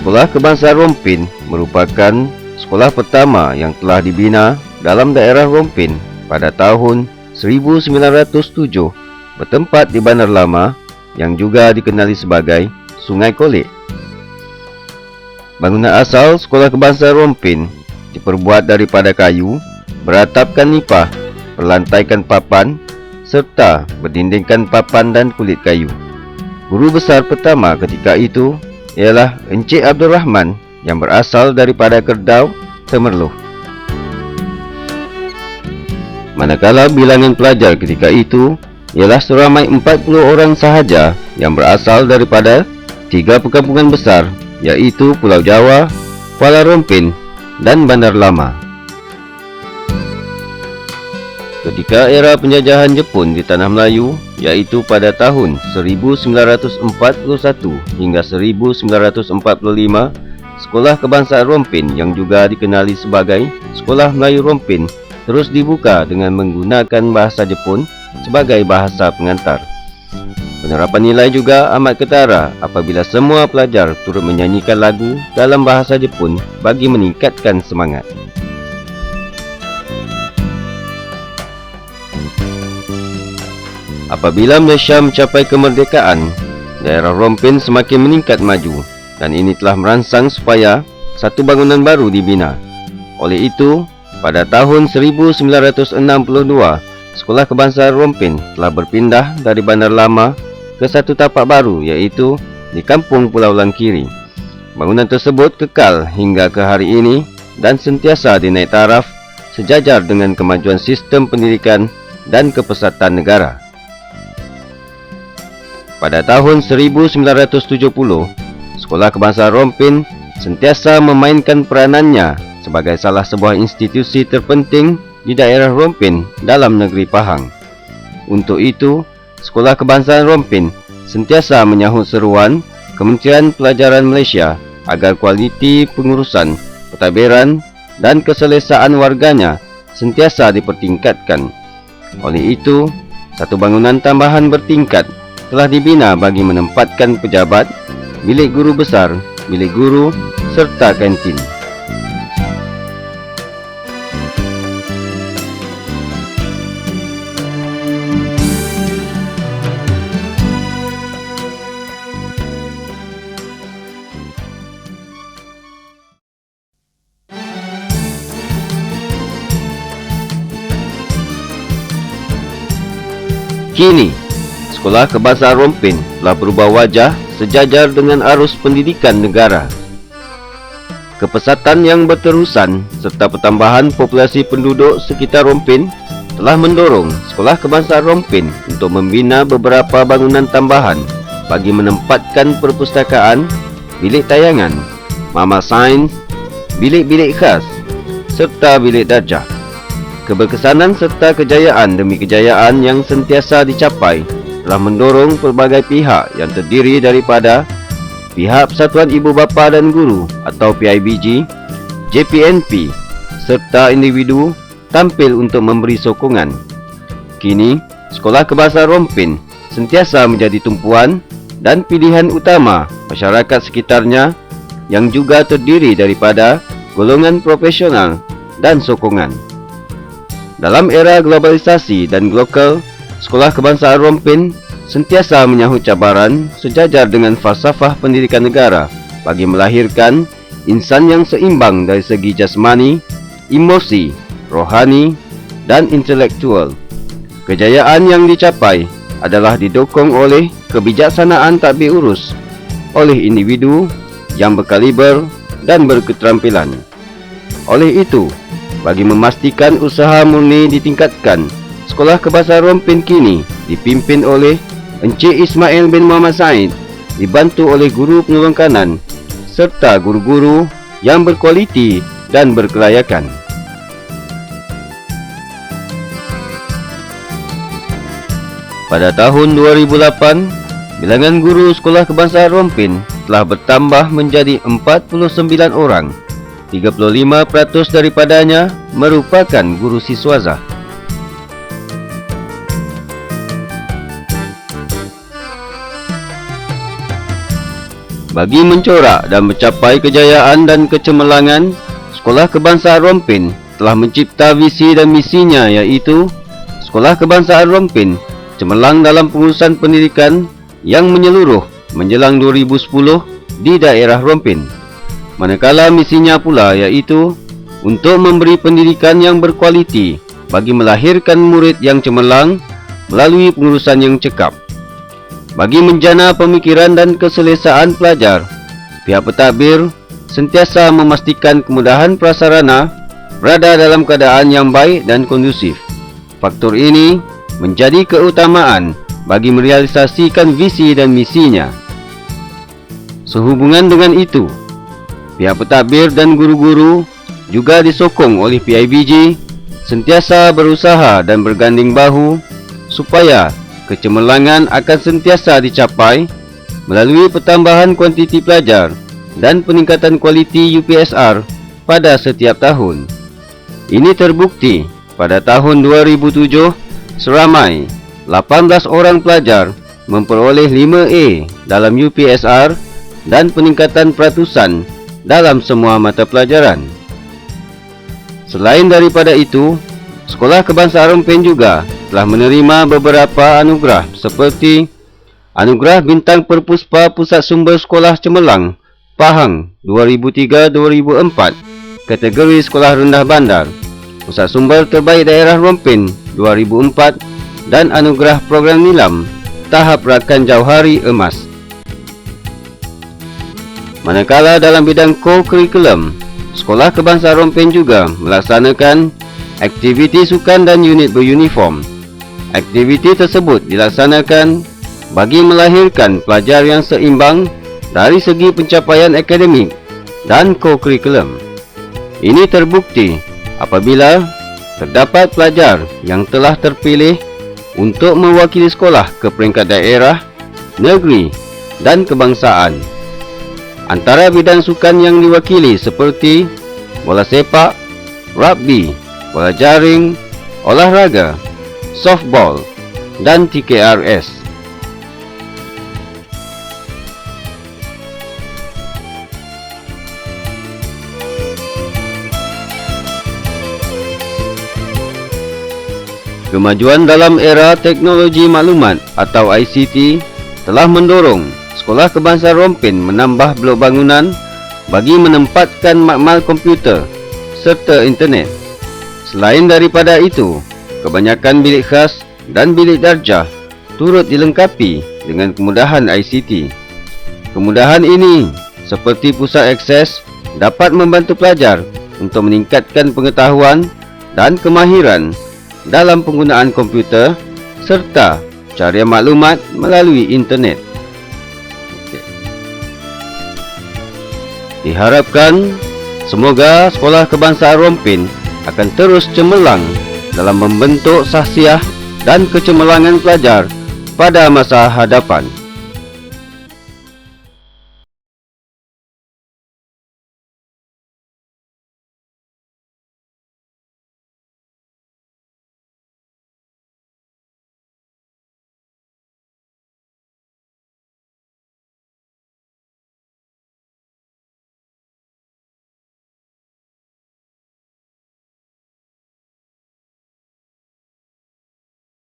Sekolah Kebangsaan Rompin merupakan sekolah pertama yang telah dibina dalam daerah Rompin pada tahun 1907, bertempat di Bandar Lama yang juga dikenali sebagai Sungai Kolek. Bangunan asal Sekolah Kebangsaan Rompin diperbuat daripada kayu, beratapkan nipah, berlantaikan papan, serta berdindingkan papan dan kulit kayu. Guru besar pertama ketika itu ialah Encik Abdul Rahman yang berasal daripada Kerdau, Temerloh. Manakala bilangan pelajar ketika itu ialah seramai 40 orang sahaja yang berasal daripada 3 perkampungan besar, iaitu Pulau Jawa, Kuala Rompin dan Bandar Lama. Ketika era penjajahan Jepun di Tanah Melayu, iaitu pada tahun 1941 hingga 1945, Sekolah Kebangsaan Rompin yang juga dikenali sebagai Sekolah Melayu Rompin terus dibuka dengan menggunakan bahasa Jepun sebagai bahasa pengantar. Penerapan nilai juga amat ketara apabila semua pelajar turut menyanyikan lagu dalam bahasa Jepun bagi meningkatkan semangat. Apabila Malaysia mencapai kemerdekaan, daerah Rompin semakin meningkat maju dan ini telah merangsang supaya satu bangunan baru dibina. Oleh itu, pada tahun 1962, Sekolah Kebangsaan Rompin telah berpindah dari Bandar Lama ke satu tapak baru, iaitu di Kampung Pulau Langkiri. Bangunan tersebut kekal hingga ke hari ini dan sentiasa dinaik taraf sejajar dengan kemajuan sistem pendidikan dan kepesatan negara. Pada tahun 1970, Sekolah Kebangsaan Rompin sentiasa memainkan peranannya sebagai salah sebuah institusi terpenting di daerah Rompin dalam negeri Pahang. Untuk itu, Sekolah Kebangsaan Rompin sentiasa menyahut seruan Kementerian Pelajaran Malaysia agar kualiti pengurusan, pentadbiran dan keselesaan warganya sentiasa dipertingkatkan. Oleh itu, satu bangunan tambahan bertingkat telah dibina bagi menempatkan pejabat, bilik guru besar, bilik guru serta kantin. Kini, Sekolah Kebangsaan Rompin telah berubah wajah sejajar dengan arus pendidikan negara. Kepesatan yang berterusan serta pertambahan populasi penduduk sekitar Rompin telah mendorong Sekolah Kebangsaan Rompin untuk membina beberapa bangunan tambahan bagi menempatkan perpustakaan, bilik tayangan, mama sains, bilik-bilik khas serta bilik darjah. Keberkesanan serta kejayaan demi kejayaan yang sentiasa dicapai telah mendorong pelbagai pihak yang terdiri daripada pihak Persatuan Ibu Bapa dan Guru atau PIBG, JPNP serta individu tampil untuk memberi sokongan. Kini, Sekolah Kebangsaan Rompin sentiasa menjadi tumpuan dan pilihan utama masyarakat sekitarnya yang juga terdiri daripada golongan profesional dan sokongan. Dalam era globalisasi dan global, Sekolah Kebangsaan Rompin sentiasa menyahut cabaran sejajar dengan falsafah pendidikan negara bagi melahirkan insan yang seimbang dari segi jasmani, emosi, rohani dan intelektual. Kejayaan yang dicapai adalah didukung oleh kebijaksanaan tadbir urus oleh individu yang berkaliber dan berketerampilan. Oleh itu, bagi memastikan usaha murni ditingkatkan, Sekolah Kebangsaan Rompin kini dipimpin oleh Encik Ismail bin Muhammad Said, dibantu oleh guru penolong kanan serta guru-guru yang berkualiti dan berkelayakan. Pada tahun 2008, bilangan guru Sekolah Kebangsaan Rompin telah bertambah menjadi 49 orang. 35% daripadanya merupakan guru siswazah. Bagi mencorak dan mencapai kejayaan dan kecemerlangan, Sekolah Kebangsaan Rompin telah mencipta visi dan misinya, iaitu Sekolah Kebangsaan Rompin cemerlang dalam pengurusan pendidikan yang menyeluruh menjelang 2010 di daerah Rompin. Manakala misinya pula iaitu untuk memberi pendidikan yang berkualiti bagi melahirkan murid yang cemerlang melalui pengurusan yang cekap. Bagi menjana pemikiran dan keselesaan pelajar, pihak pentadbir sentiasa memastikan kemudahan prasarana berada dalam keadaan yang baik dan kondusif. Faktor ini menjadi keutamaan bagi merealisasikan visi dan misinya. Sehubungan dengan itu, pihak pentadbir dan guru-guru juga disokong oleh PIBG sentiasa berusaha dan berganding bahu supaya kecemerlangan akan sentiasa dicapai melalui pertambahan kuantiti pelajar dan peningkatan kualiti UPSR pada setiap tahun. Ini terbukti pada tahun 2007 seramai 18 orang pelajar memperoleh 5A dalam UPSR dan peningkatan peratusan dalam semua mata pelajaran. Selain daripada itu, Sekolah Kebangsaan Rompin juga telah menerima beberapa anugerah seperti Anugerah Bintang Perpuspa Pusat Sumber Sekolah Cemerlang Pahang 2003-2004 kategori Sekolah Rendah Bandar, Pusat Sumber Terbaik Daerah Rompin 2004 dan Anugerah Program Nilam Tahap Rakan Jauhari Emas. Manakala dalam bidang co-curriculum, Sekolah Kebangsaan Rompin juga melaksanakan aktiviti sukan dan unit beruniform. Aktiviti tersebut dilaksanakan bagi melahirkan pelajar yang seimbang dari segi pencapaian akademik dan co-curriculum. Ini terbukti apabila terdapat pelajar yang telah terpilih untuk mewakili sekolah ke peringkat daerah, negeri dan kebangsaan. Antara bidang sukan yang diwakili seperti bola sepak, rugby, bola jaring, olahraga, softball, dan TKRS. Kemajuan dalam era teknologi maklumat atau ICT telah mendorong Sekolah Kebangsaan Rompin menambah blok bangunan bagi menempatkan makmal komputer serta internet. Selain daripada itu, kebanyakan bilik khas dan bilik darjah turut dilengkapi dengan kemudahan ICT. Kemudahan ini seperti pusat akses dapat membantu pelajar untuk meningkatkan pengetahuan dan kemahiran dalam penggunaan komputer serta carian maklumat melalui internet. Diharapkan semoga Sekolah Kebangsaan Rompin akan terus cemerlang dalam membentuk sahsiah dan kecemerlangan pelajar pada masa hadapan.